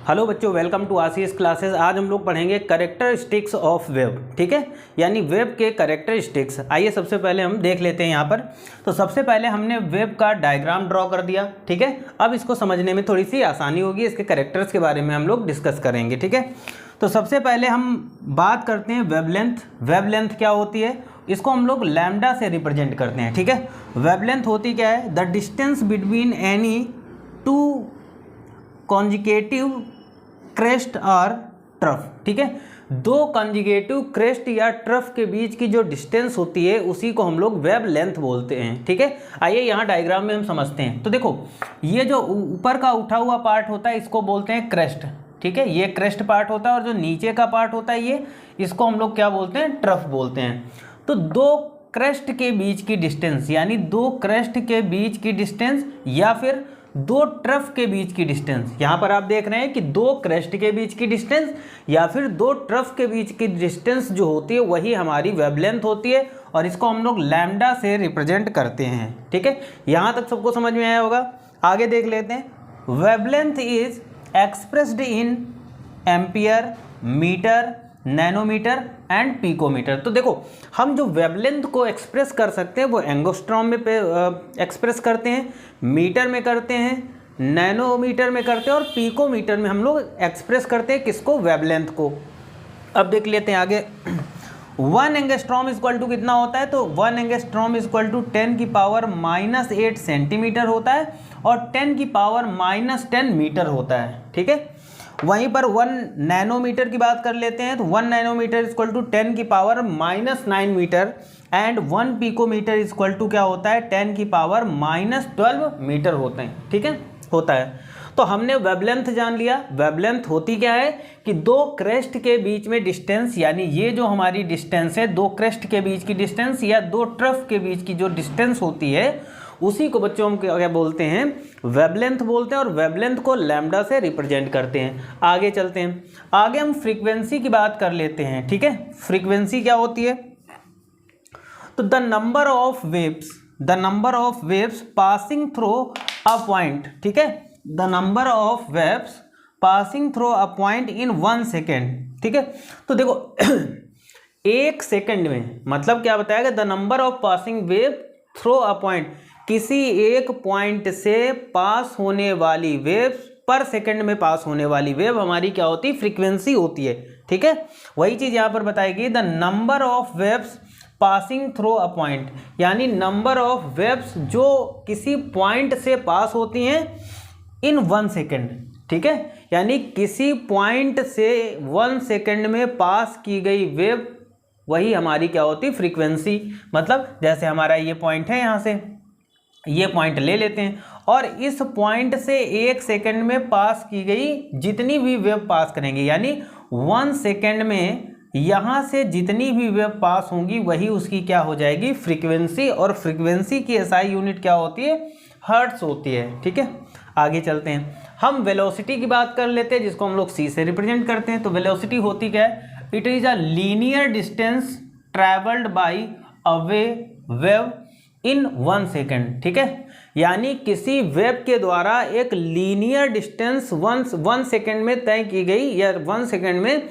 Hello बच्चों, welcome to Ashish classes. आज हम लोग पढ़ेंगे कैरेक्टरिस्टिक्स ऑफ वेव, ठीक है, यानी वेव के कैरेक्टरिस्टिक्स। आइए सबसे पहले हम देख लेते हैं यहाँ पर। तो सबसे पहले हमने वेव का डायग्राम ड्रॉ कर दिया, ठीक है। अब इसको समझने में थोड़ी सी आसानी होगी, इसके कैरेक्टर्स के बारे में हम लोग डिस्कस करेंगे, ठीक है। तो सबसे पहले हम बात करते हैं वेवलेंथ। वेवलेंथ क्या होती है, इसको हम लोग लैम्डा से रिप्रेजेंट करते हैं, ठीक है। वेवलेंथ होती क्या है, the distance between any two consecutive crest और ट्रफ, ठीक है। दो कॉन्जिगेटिव क्रेस्ट या ट्रफ के बीच की जो डिस्टेंस होती है उसी को हम लोग वेव लेंथ बोलते हैं, ठीक है। आइए यहाँ डायग्राम में हम समझते हैं। तो देखो, ये जो ऊपर का उठा हुआ पार्ट होता है इसको बोलते हैं क्रेस्ट, ठीक है, ये क्रेस्ट पार्ट होता है। और जो नीचे का पार्ट होता है ये, इसको हम लोग क्या बोलते हैं, ट्रफ बोलते हैं। तो दो क्रेस्ट के बीच की डिस्टेंस, यानी दो क्रेस्ट के बीच की डिस्टेंस या फिर दो ट्रफ के बीच की डिस्टेंस, यहाँ पर आप देख रहे हैं कि दो क्रेस्ट के बीच की डिस्टेंस या फिर दो ट्रफ के बीच की डिस्टेंस जो होती है वही हमारी वेवलेंथ होती है, और इसको हम लोग लैम्डा से रिप्रेजेंट करते हैं, ठीक है। यहाँ तक सबको समझ में आया होगा। आगे देख लेते हैं। Wavelength is expressed in ampere, metre, nanometre and picometre. तो देखो, हम जो वेवलेंथ को एक्सप्रेस कर सकते हैं वो एंगस्ट्रॉम में एक्सप्रेस करते हैं, मीटर में करते हैं, नैनोमीटर में करते हैं और पिकोमीटर में हम लोग एक्सप्रेस करते हैं किसको, वेवलेंथ को। अब देख लेते हैं आगे। 1 एंगस्ट्रॉम इक्वल टू कितना होता है, तो 1 एंगस्ट्रॉम इक्वल टू 10 की पावर -8 सेंटीमीटर होता है और 10 की पावर -10 मीटर होता है, ठीक है। वहीं पर 1 नैनोमीटर की बात कर लेते हैं। तो 1 नैनोमीटर इक्वल टू 10 की power -9 metre and 1 picometre equal to क्या होता है, 10 की पावर -12 मीटर होते हैं, ठीक है, होता है। तो हमने वेवलेंथ जान लिया। वेवलेंथ होती क्या है कि दो क्रेस्ट के बीच में डिस्टेंस, यानी ये जो हमारी डिस्टेंस है, दो क्रेस्ट के बीच की डिस्टेंस या दो ट्रफ के बीच की जो डिस्टेंस होती है उसी को बच्चों हम क्या बोलते हैं, वेवलेंथ बोलते हैं, और वेवलेंथ को लैम्डा से रिप्रेजेंट करते हैं। आगे चलते हैं। आगे हम फ्रीक्वेंसी की बात कर लेते हैं, ठीक है। फ्रीक्वेंसी क्या होती है, तो the number of waves passing through a point, ठीक है, the number of waves passing through a point in 1 second, ठीक है। तो देखो एक सेकेंड में मतलब क्या बताएगा, the number of passing wave through a point, किसी एक पॉइंट से पास होने वाली वेव, पर सेकंड में पास होने वाली वेव हमारी क्या होती है, फ्रीक्वेंसी होती है, ठीक है। वही चीज यहां पर बताएगी, the number of waves passing through a point, यानी नंबर ऑफ वेव्स जो किसी पॉइंट से पास होती हैं इन 1 सेकेंड, ठीक है, यानी किसी पॉइंट से 1 सेकेंड में पास की गई वेव वही हमारी क्या होती है, फ्रीक्वेंसी। मतलब जैसे हमारा ये पॉइंट है, यहाँ से ये पॉइंट ले लेते हैं और इस पॉइंट से 1 सेकेंड में पास की गई जितनी भी वेव पास करेंगे, यानी 1 सेकेंड में यहाँ से जितनी भी वेव पास होंगी वही उसकी क्या हो जाएगी, फ्रीक्वेंसी। और फ्रीक्वेंसी की एसआई यूनिट क्या होती है, हर्ट्ज होती है, ठीक है। आगे चलते हैं। हम वेलोसिटी की बात कर लेते हैं, जिसको हम लोग सी से रिप्रेजेंट करते हैं। तो वेलोसिटी होती क्या है, it is a linear distance travelled by a wave in 1 second, ठीक है, यानी किसी वेव के द्वारा एक लीनियर डिस्टेंस 1 सेकेंड में तय की गई या 1 सेकेंड में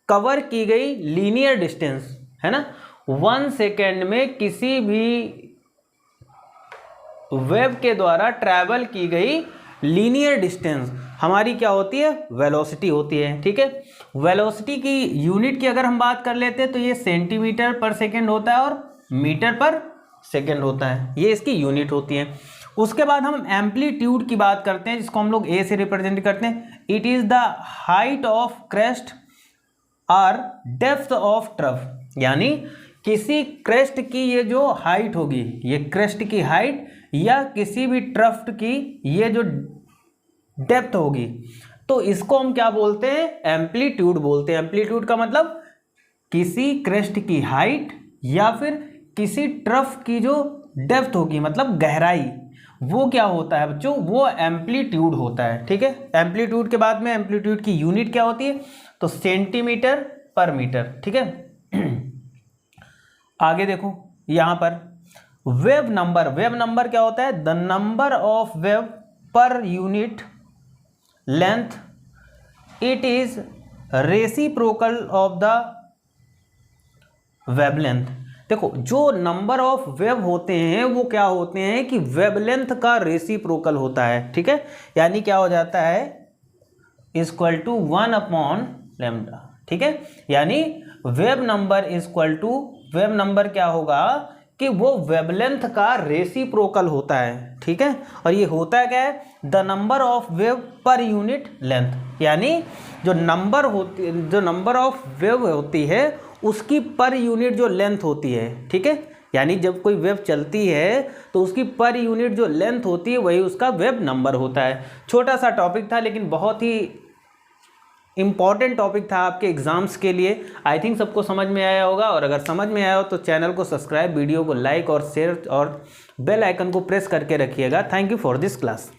कवर की गई लीनियर डिस्टेंस, है ना। 1 सेकेंड में किसी भी वेव के द्वारा ट्रैवल की गई लीनियर डिस्टेंस हमारी क्या होती है, वेलोसिटी होती है, ठीक है। वेलोसिटी की यूनिट की अगर हम बात कर लेते हैं तो ये सेंटीमीटर पर सेकेंड होता है और मीटर पर सेकेंड होता है, ये इसकी यूनिट होती है। उसके बाद हम एम्पलीट्यूड की बात करते हैं, जिसको हम लोग ए से रिप्रेजेंट करते हैं। It is the height of crest और डेप्थ ऑफ ट्रफ, यानी किसी क्रेस्ट की ये जो हाइट होगी, ये क्रेस्ट की हाइट या किसी भी ट्रफ की ये जो डेप्थ होगी, तो इसको हम क्या बोलते हैं, एम्पलीट्यूड बोलते हैं। एम्पलीट्यूड का मतलब किसी क्रेस्ट की हाइट या फिर किसी ट्रफ की जो डेप्थ होगी, मतलब गहराई, वो क्या होता है बच्चों, वो एम्पलीट्यूड होता है, ठीक है। एम्पलीट्यूड के बाद में एम्पलीट्यूड की यूनिट क्या होती है, तो सेंटीमीटर पर मीटर, ठीक है। आगे देखो यहां पर वेव नंबर क्या होता है, the number of wave per unit length it is reciprocal of the wavelength. देखो जो नंबर ऑफ वेव होते हैं वो क्या होते हैं कि वेवलेंथ का रेसिप्रोकल होता है, ठीक है। यानी क्या हो जाता है, इक्वल टू 1/λ, ठीक है। यानी वेव नंबर क्या होगा कि वो वेवलेंथ का रेसिप्रोकल होता है, ठीक है। और ये होता है क्या है, the number of wave per unit length. यानी जो नंबर ऑफ वेव होती है उसकी पर यूनिट जो लेंथ होती है, ठीक है। यानी जब कोई वेव चलती है तो उसकी पर यूनिट जो लेंथ होती है वही उसका वेव नंबर होता है। छोटा सा टॉपिक था लेकिन बहुत ही इंपॉर्टेंट टॉपिक था आपके एग्जाम्स के लिए। आई थिंक सबको समझ में आया होगा, और अगर समझ में आया हो तो चैनल को सब्सक्राइब, वीडियो को लाइक और शेयर और बेल आइकन को प्रेस करके रखिएगा। Thank you for this class.